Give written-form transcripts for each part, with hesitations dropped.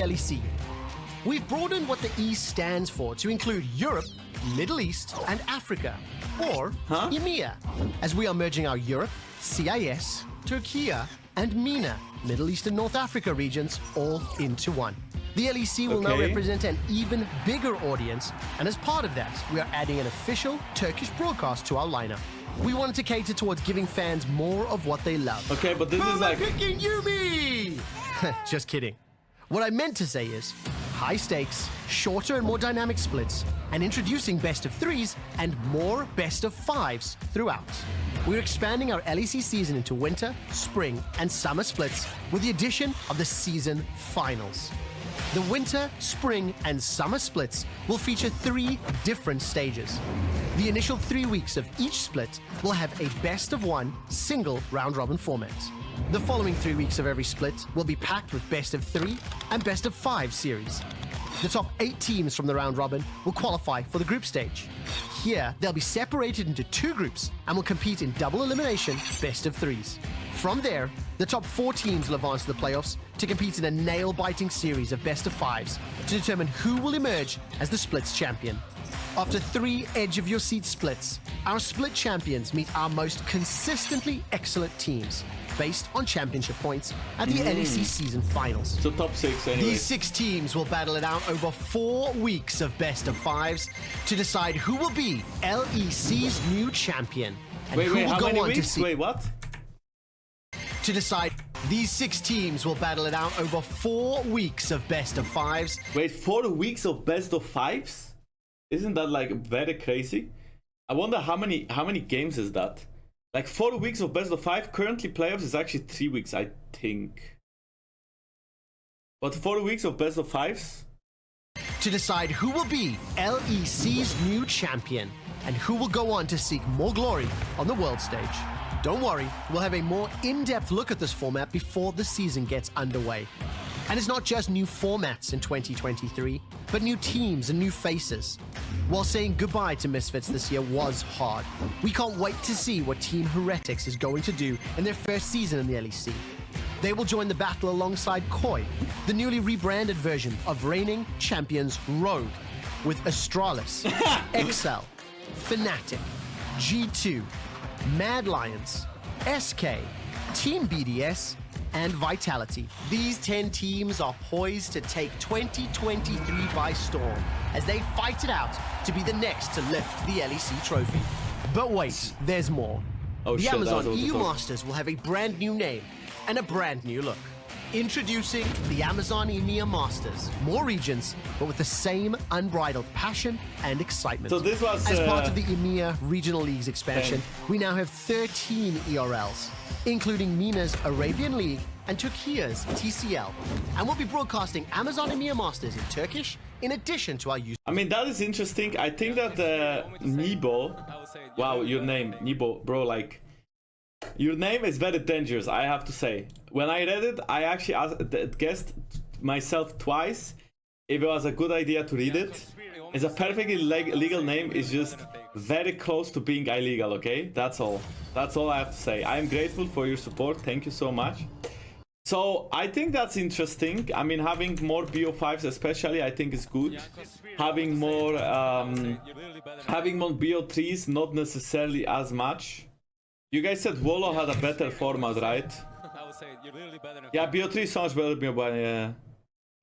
LEC. We've broadened what the E stands for to include Europe, Middle East, and Africa, or EMEA, as we are merging our Europe, CIS, Turkey, and MENA, Middle East and North Africa regions, all into one. The LEC will now represent an even bigger audience, and as part of that, we are adding an official Turkish broadcast to our lineup. We wanted to cater towards giving fans more of what they love. Okay, but this is like... picking Yumi! Just kidding. What I meant to say is, high stakes, shorter and more dynamic splits, and introducing best of threes and more best of fives throughout. We're expanding our LEC season into winter, spring, and summer splits with the addition of the season finals. The winter, spring, and summer splits will feature 3 different stages. The initial 3 weeks of each split will have a best-of-1 single round-robin format. The following 3 weeks of every split will be packed with best-of-3 and best-of-5 series. The top 8 teams from the round-robin will qualify for the group stage. Here, they'll be separated into 2 groups and will compete in double elimination best-of-3s. From there, the top 4 teams will advance to the playoffs to compete in a nail-biting series of best-of-5s to determine who will emerge as the splits champion. After 3 edge-of-your-seat splits, our split champions meet our most consistently excellent teams based on championship points at the LEC season finals. So top 6 anyway. These 6 teams will battle it out over 4 weeks of best-of-5s to decide who will be LEC's new champion. And who will how go many on weeks? to Wait, what? To decide, these 6 teams will battle it out over 4 weeks of best-of-5s. Wait, 4 weeks of best of 5s? Isn't that like very crazy? I wonder how many games is that? Like 4 weeks of best of 5. Currently playoffs is actually 3 weeks, I think. But 4 weeks of best of 5s? To decide who will be LEC's new champion and who will go on to seek more glory on the world stage. Don't worry, we'll have a more in-depth look at this format before the season gets underway. And it's not just new formats in 2023, but new teams and new faces. While saying goodbye to Misfits this year was hard, we can't wait to see what Team Heretics is going to do in their first season in the LEC. They will join the battle alongside Koi, the newly rebranded version of reigning champions Rogue, with Astralis, XL, Fnatic, G2, Mad Lions, SK, Team BDS, and Vitality. These 10 teams are poised to take 2023 by storm as they fight it out to be the next to lift the LEC trophy. But wait, there's more. The Amazon EU Masters will have a brand new name and a brand new look. Introducing the Amazon EMEA Masters. More regions, but with the same unbridled passion and excitement. So this was... As part of the EMEA Regional Leagues expansion, we now have 13 ERLs, including MENA's Arabian League and Turkey's TCL. And we'll be broadcasting Amazon EMEA Masters in Turkish, in addition to our use. I mean, that is interesting. I think that Nibo... Wow, your name, Nibo, bro, like... Your name is very dangerous, I have to say. When I read it, I actually guessed myself twice if it was a good idea to read it. It's a perfectly legal name, it's just very close to being illegal, okay? That's all. That's all I have to say. I am grateful for your support, thank you so much. So, I think that's interesting. I mean, having more BO5s especially, I think is good. Having more BO3s, not necessarily as much. You guys said Volo had a better format, right? Yeah, BO3 is so much better than BO1, yeah.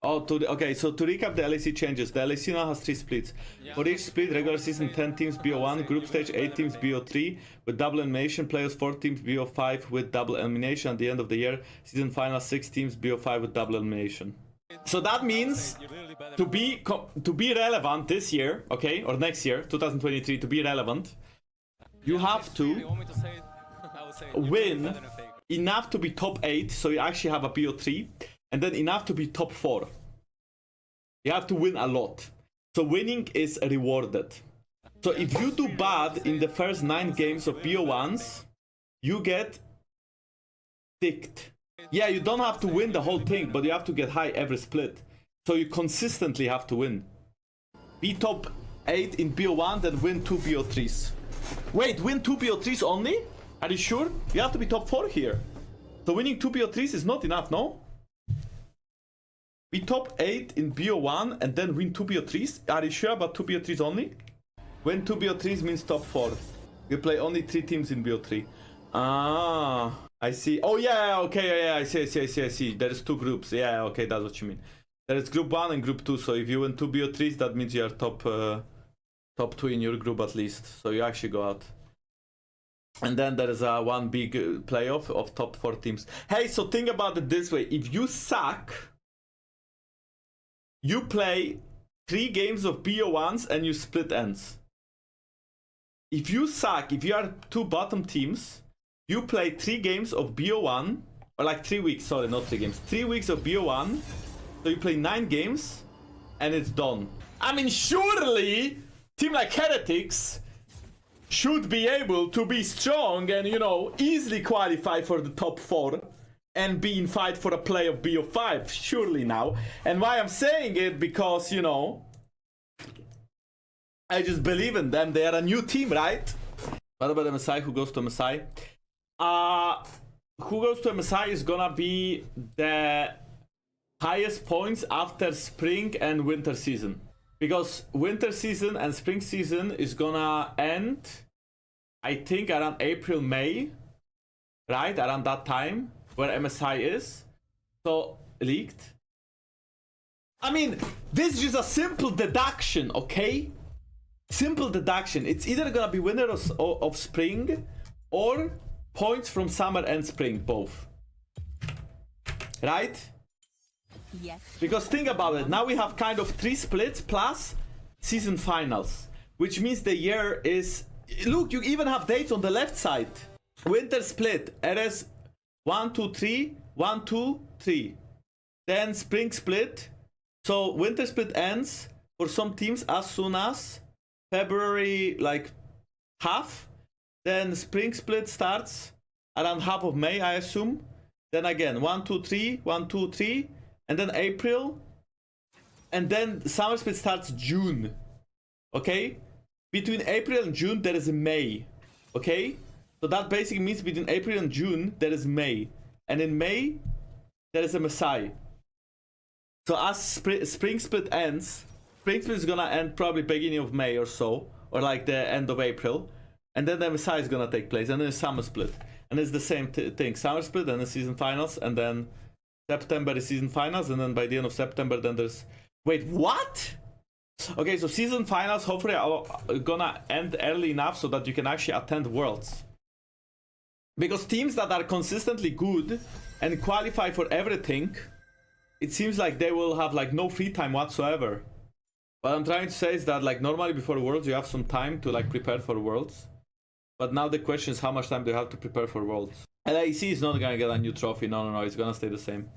Oh, okay, so to recap the LEC changes. The LEC now has 3 splits. For each split, regular season 10 teams BO1, group stage 8 teams BO3 with double elimination, playoffs 4 teams BO5 with double elimination. At the end of the year, season final 6 teams BO5 with double elimination. So that means to be relevant this year, okay, or next year, 2023, to be relevant, you have to win enough to be top 8, so you actually have a BO3, and then enough to be top 4. You have to win a lot. So winning is rewarded. So if you do bad in the first 9 games of BO1s, you get ticked. Yeah, you don't have to win the whole thing, but you have to get high every split. So you consistently have to win. Be top 8 in BO1, then win 2 BO3s. Wait, win 2 BO3s only? Are you sure? You have to be top 4 here. So winning 2 BO3s is not enough, no? We top 8 in BO1 and then win 2 BO3s? Are you sure about 2 BO3s only? Win 2 BO3s means top 4. You play only 3 teams in BO3. Ah, I see. Oh yeah, okay, yeah, I see. There's 2 groups. Yeah, okay, that's what you mean. There is group 1 and group 2. So if you win 2 BO3s, that means you are top 2 in your group at least. So you actually go out. And then there is a one big playoff of top 4 teams. Hey, so think about it this way. If you suck, you play 3 games of BO1s and you split ends. If you suck, if you are 2 bottom teams, you play 3 games of BO1, or like 3 weeks, sorry, not 3 games, 3 weeks of BO1, so you play 9 games, and it's done. I mean, surely, team like Heretics should be able to be strong and, you know, easily qualify for the top 4 and be in fight for a play of BO5, surely now. And why I'm saying it, because, you know, I just believe in them. They are a new team, right? What about MSI? Who goes to MSI? Who goes to MSI is gonna be the highest points after spring and winter season. Because winter season and spring season is gonna end, I think, around April, May. Right? Around that time, where MSI is. So, leaked. I mean, this is just a simple deduction, okay? Simple deduction. It's either gonna be winner of spring or points from summer and spring, both. Right? Yes. Because think about it. Now we have kind of 3 splits plus season finals, which means the year is. Look, you even have dates on the left side. Winter split. RS 1, 2, 3, 1, 2, 3. Then spring split. So winter split ends for some teams as soon as February, like half. Then spring split starts around half of May, I assume. Then again 1, 2, 3, 1, 2, 3, and then April, and then summer split starts June. Okay, between April and June there is a May. Okay, so that basically means between April and June there is May, and in May there is a MSI. So as spring split ends, spring split is gonna end probably beginning of May or so, or like the end of April, and then the MSI is gonna take place, and then summer split, and it's the same thing: summer split, and the season finals, and then September is season finals, and then by the end of September, then there's. Wait, what? Okay, so season finals hopefully are gonna end early enough so that you can actually attend Worlds. Because teams that are consistently good and qualify for everything, it seems like they will have like no free time whatsoever. What I'm trying to say is that like normally before Worlds you have some time to like prepare for Worlds. But now the question is how much time do you have to prepare for Worlds? LAC is not gonna get a new trophy, no, it's gonna stay the same.